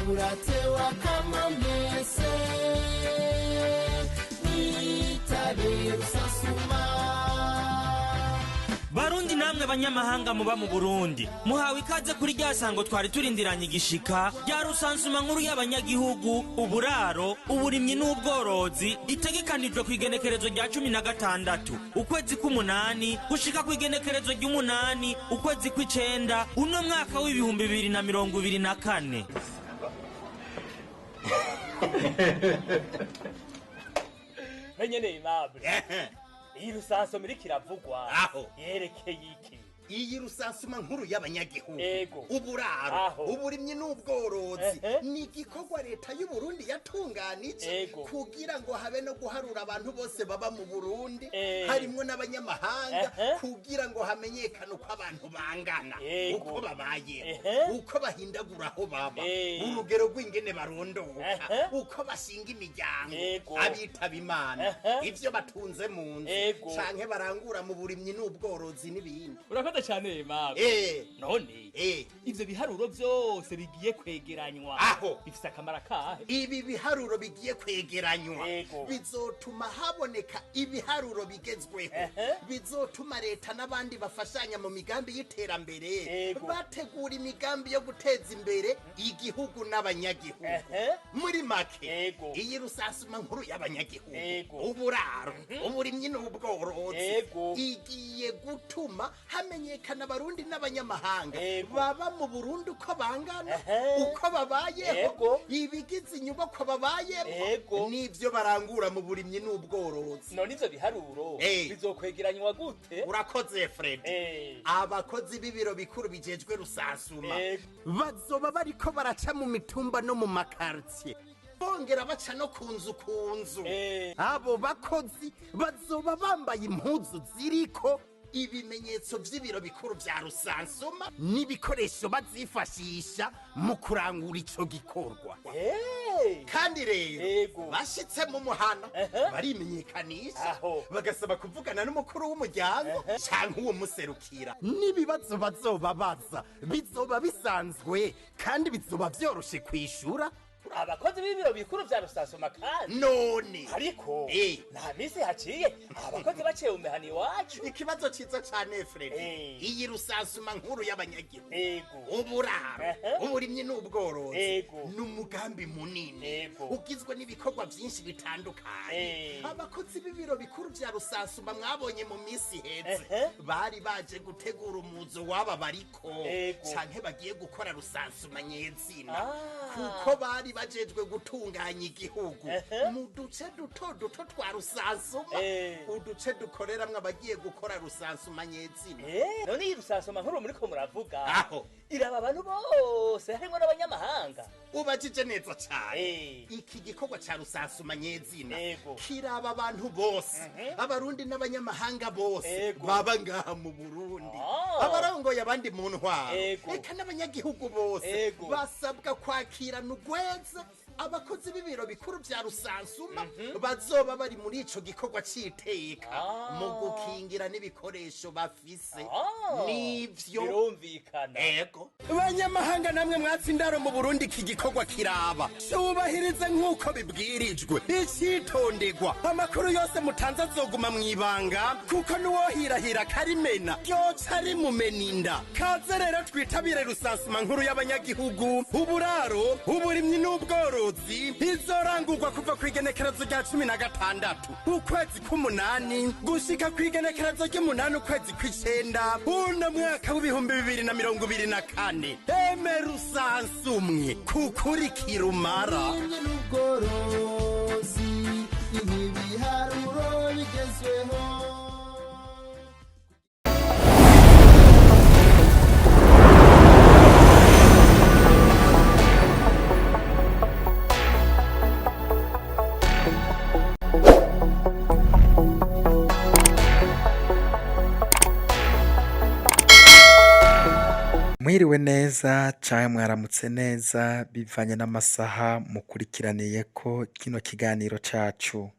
muratewe akamamese mwitabe rusasuma. Barundi namwe banyamahanga muba mu Burundi, muhawe ikaze kuri rya sango twari turindiranye igishika rya rusansuma nkuru y'abanyagihugu, uburaro, uburimyi n'ubworozi itegekanijwe ku igenekerezo rya 16 ukwezi k'umunani gushika ku igenekerezo ry'umunani ukwezi kw'icenda uno mwaka w'ibihumbi 2024. Menyene imabwe. Iyi rusanso muri kiravugwa. Yerekeye iki? Iyi rusansuma nkuru y'abanyagihugu, Ego. uburaro, uburimyi n'ubworozi ni igikorwa leta y'u Burundi yatunganije kugira ngo habe no guharura abantu bose baba mu Burundi, harimwo n'abanyamahanga, kugira ngo hamenyekane uko abantu bangana, uko babaye, uko bahindagura aho baba, urugero rw'ingene barondoka, uko bashinga imiryango, abitaba Imana, ivyo batunze mu nzu, canke barangura mu burimyi n'ubworozi n'ibindi. Cyane mama. None ivyo biharuro vyose bigiye kwegeranywa. Bifise akamara kahe? Ibi biharuro bigiye kwegeranywa bizotuma haboneka ibiharuro bigezweho, bizotuma leta n'abandi bafashanya mu migambi y'iterambere bategura imigambi yo guteza imbere igihugu n'abanyagihugu. Muri make iyi rusansuma nkuru y'abanyagihugu, uburaro, uburimyi n'ubworozi igiye gutuma hamenyekana Abarundi n'abanyamahanga baba mu Burundi uko bangana, uko babayeho, ibigize inyubako babayeho n'ivyo barangura mu burimyi n'ubworozi. None ivyo biharuro bizokwegeranywa gute? Urakoze Fred. Abakozi b'ibiro bikuru bijejwe rusansuma bazoba bariko baraca mu mitumba no mu makartie, bongera baca no kunzu. Abo bakozi bazoba bambaye impuzu ziriko ibimenyetso vy'ibiro bikuru vya rusansuma n'ibikoresho bazifashisha mu kurangura ico gikorwa. Kandi rero bashitse mu muhana barimenyekanisha, bagasaba kuvugana n'umukuru w'umuryango canke uwo muserukira. N'ibibazo bazobabaza bizoba bisanzwe kandi bizoba vyoroshe kwishura. Abakozi b'ibiro bikuru vya rusansuma kandi none ariko nta misi haciye abakozi baciye mu mihani wacu. Ikibazo ciza cane Fred. Iyi rusansuma nkuru y'abanyagihugu, uburaro, uburimyi n'ubworozi n'umugambi munini ugizwe n'ibikorwa vyinshi bitandukanye. Abakozi b'ibiro bikuru vya rusansuma mwabonye mu misi heze bari baje gutegura umuzo waba bariko canke bagiye gukora rusansuma nyezina, kuko bari bajejwe gutunganya igihugu mu duce duto twa rusansuma, uduce dukoreramwo abagiye gukora rusansuma nyezina. None iyi rusansuma nkuru muriko muravuga iraba abantu bose harimwo n'abanyamahanga? Ubajije neza cyane. Iki gikorwa ca rusansuma nyezina kiraba abantu bose, Abarundi n'abanyamahanga bose baba ngaha mu Burundi, abarongoye abandi mu ntwaro, eka n'abanyagihugu bose basabwa kwakirana urweze abakozi b'ibiro bikuru vya rusansuma bazoba bari muri ico gikorwa c'iteka mu gukingira n'ibikoresho bafise. Nivyo birumvikana. Banyamahanga namwe mwatsindaro mu Burundi iki gikorwa kiraba, cyubahirize nk'uko bibwirijwe. Icitondegwa, amakuru yose mutanze azoguma mwibanga, kuko nuwohirahira karimena ryoca ari mumeninda. Kaze rero twitabire rusansuma nkuru y'abanyagihugu, uburaro, uburimyi n'ubworozi izorangurwa kuva ku igenekerezo rya 16 ukwezi k'umunani gushika ku igenekerezo ry'umunani ukwezi kw'icenda uno mwaka w'ibihumbi 2024. Eme rusansumwe kukurikira umara. N'ubworozi ibiharuro bigezweho. Mwiriwe neza canke mwaramutse neza bivanye n'amasaha mukurikiraniye ko kino kiganiro cacu.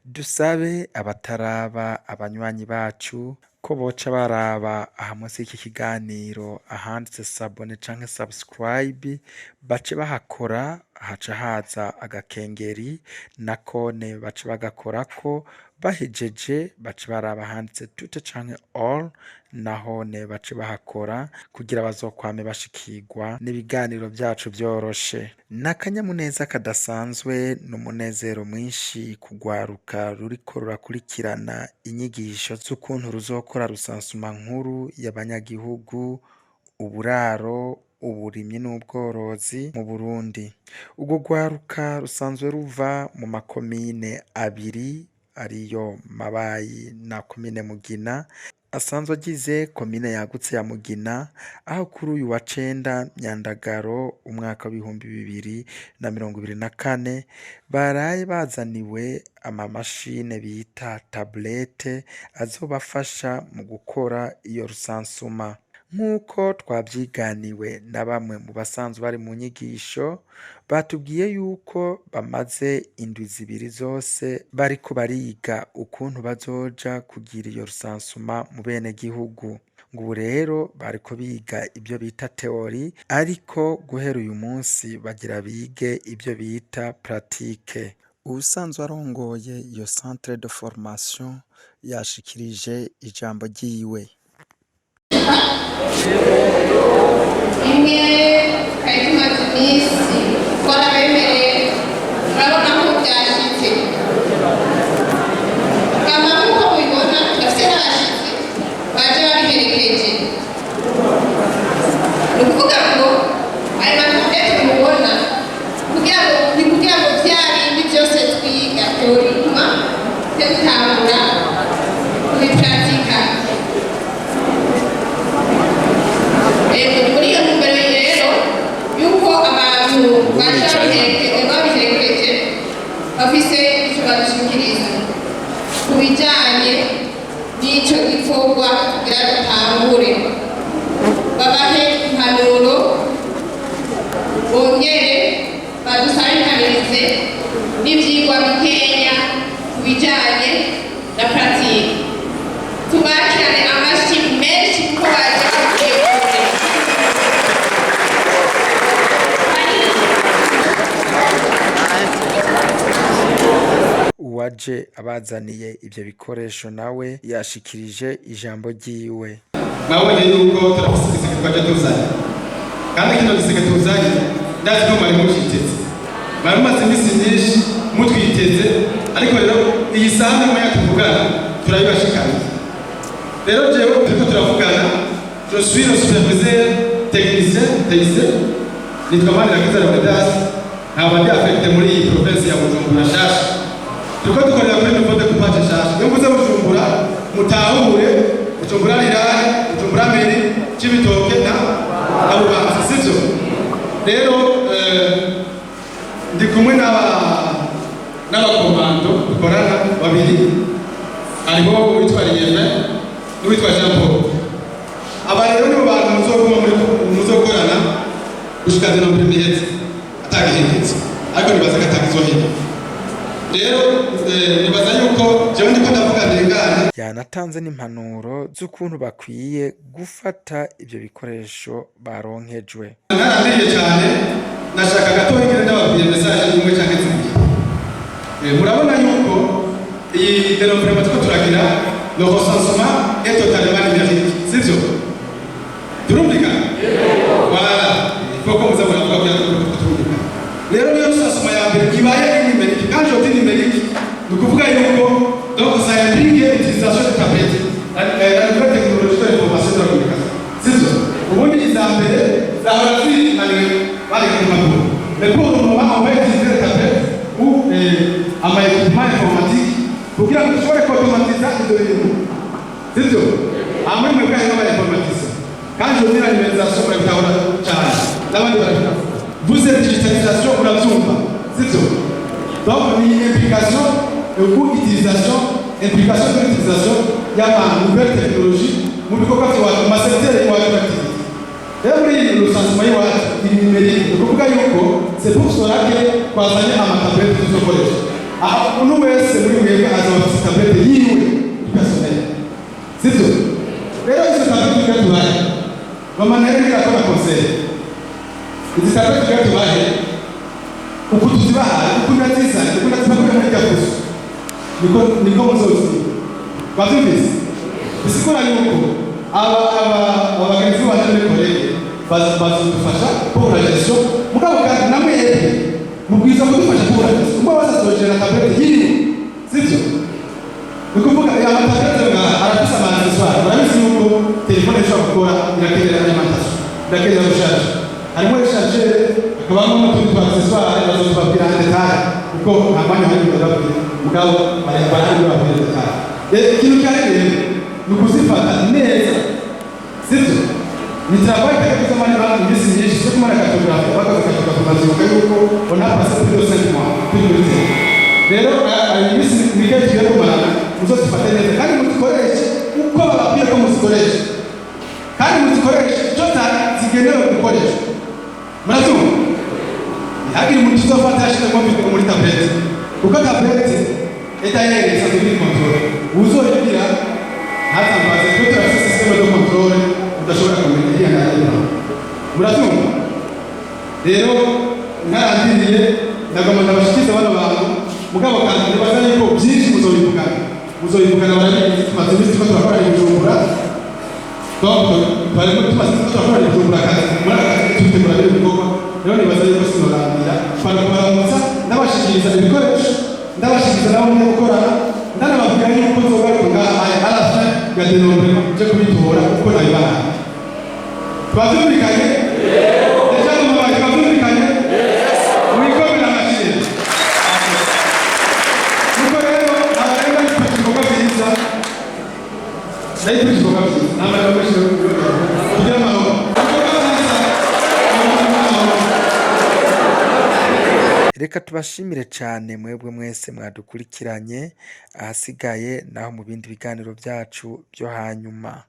Dusabe abataraba abanywanyi bacu ko boca baraba aha munsi y'iki kiganiro ahanditse sabone canke subscribe bace bahakora haca haza agakengeri nakone bace bagakorako bahejeje bace baraba handitse tute canke all nahone bace bahakora kugira bazokwame bashikirwa n'ibiganiro vyacu vyoroshe. N'akanyamuneza kadasanzwe n'umunezero mwinshi kugwaruka ruriko rurakurikirana inyigisho z'ukuntu ruzokora rusansuma nkuru y'abanyagihugu, uburaro, uburimyi n'ubworozi mu Burundi. Urwo rwaruka rusanzwe ruva mu makomine abiri ariyo Mabayi na komine Mugina asanzwe agize komine yagutse ya Mugina, aho kuri uyu wa 9 Myandagaro umwaka w'ibihumbi 2024 baraye bazaniwe amamashine bita tablete azobafasha mu gukora iyo rusansuma. Nk'uko twavyiganiwe na bamwe mu basanzwe bari mu nyigisho, batubwiye yuko bamaze indwi zibiri zose bariko bariga ukuntu bazoja kugira iyo rusansuma mu bene gihugu. Ngo ubu rero bariko biga ibyo bita teori, ariko guhera uyu munsi bagira bige ibyo bita pratique. Ubusanzwe arongoye iyo centre de formation yashikirije ijambo ryiwe. Imwe twari tumaze iminsi twarabemereye urabona ko byashitse kama nk'uko mubibona turafite n'abashitsi baje babiherekeje. Ni ukuvuga ngo ayo matablete mubona kugira ngo vya bindi byose twiga teorikuma tujye dutangura kubipuratika. Muri iyo ntumbero rero yuko abantu babiherekeje bafise icyo badushikiriza ku bijyanye n'icyo gikorwa kugira dutangure, babahe impanuro bongere badusabikanize n'ivyigwa bikenya ku bijyanye na pratique. Tubakirane amashyi menshi kuko baje bavuye kure. Uwaje abazaniye ivyo bikoresho nawe yashikirije ijambo ryiwe. Mwabonye yuko turafise igiseke twaje tuzanye, kandi kino giseke tuzanye ndazi ko mwari mushiteze, mwari mumaze iminsi myinshi mutwiteze, ariko rero iyi saha nimwe yatuvugana turabibashikana. Rero jewe turiko turavugana, je suis le superviseur technicien nitwa Manirakiza Leonidas, nkaba ndi affecté muri iyi province ya Bujumbura nshasha. Turiko dukorera kuri niveau de coupage nshasha. Iyo mvuze Bujumbura mutahure Bujumbura rirare, Bujumbura mbere Cibitoke na Bubanza, sivyo? Rero ndi kumwe n'abakomando dukorana babiri, hariho uwitwa Lieve n'uwitwa Jean Paul. Aba rero nibo bantu muzokorana gushika zino premier atagihindutse, ariko nibaza ko atagizohinduka. Rero nibaza yuko jewe ndiko ndavuga ndengane. Yanatanze n'impanuro z'ukuntu bakwiye gufata ivyo bikoresho baronkejwe. Narambiriye cyane, nashaka gatoya ngire ndababwiye message imwe canke zibiri. Murabona yuko iyi développement tuko turagira le recensement est totalement numérique, sivyo? Turumvikana? Voilà, faut que muze muravuga ko turumvikana. Rero niyo recensement ya mbere ibaye numérique. Quand je dis numérique, ni ukuvuga yuko donc ça implique l'utilisation de tablettes, la nouvelle technologie de l'information de la communication, sivyo? Ubundi iza mbere zahora ziri manuel bari ku mpapuro, mais pour le moment on va utiliser les tablettes ou ama équipement informatique kugira ngo dushobore automatiser ibyo bintu, sivyo? Amwe mwebwe harimo abainformaticiens, kandi je dis la numérisation murabitahura cyane n'abandi barabikora. Vous êtes digitalisation urabyumva, sivyo? Donc ni implication de utilisation de l'utilisation y'ama nouvelle technologie mu bikorwa byacu mu secteur yacu d'activité. Rero muri le changement yacu numérique, ni ukuvuga yuko c'est pour cela que twazanye amatablette tuzokoresha. Aha umuntu wese muri mwebwe azaba afite tablette yiwe personnel, sivyo? tugiye tubahe mama nayo irakora konseri izi tablet tugiye tubahe uku tuzibahaye uku ndazizana uku ndazibakora muri gafuso niko muzozi bavyumvise bisigura yuko abagenzi bacu muri kolege bazadufasha kubura gestion mugabo kandi namwe yebwe mubwiza kudufasha kubura gestion umwe wese azogera tablet yiwe sivyo nikuvuga ya tablet nga arafisa amaniswara barabizi yuko telefone ishobora gukora irakenera alimentation irakenera recharge harimo recharge akabamo n'utundi twa accessoires bazotubabwira en detail kuko nta mwanya hari kubabwira mugabo barahari babwira detail ikintu cyari rero ni ukuzifata neza sibyo ni travail kabisa mani ba ngisi nyinshi cyo kumara cartographie bakaza cartographie bazuka yuko on a passé plus de 5 mois plus de rero ngisi mike tugiye kumara muzozifata neza kandi muzikoreshe uko bababwira ko muzikoreshe kandi muzikoreshe cyota zigenewe gukoresha murazuba hagire umuntu uzofata yashyize muri tablet kuko tablet etayereza kuri control uzoyigira hatambaze ko turafite systeme de control udashobora kumenya iya nayo muratumva rero ntarandiriye ndagomba ndabashikiza bano bantu mugabo kandi nibaza yuko byinshi muzoyivugana barabizi tumaze iminsi ko turakora ibijumbura donc barimo tumaze turakora ibijumbura kandi muri aka tutegura ibikorwa rero nibaza yuko sinorandira barakubaramutsa ndabashikiriza ibikoresho ndabashikiriza nabo mujye gukorana ndanababwira yuko nzogaruka ngaha arafa ya denombre nje kubitora uko nabibahaye twavyumvikanye deja mumamaye twavyumvikanye mwikomera amashyi nuko rero abarenga bifata ibikorwa byiza ndayifite ibikorwa byiza namara bameshe kugira amahoro reka tubashimire cyane mwebwe mwese mwadukurikiranye ahasigaye naho mu bindi biganiro byacu byo hanyuma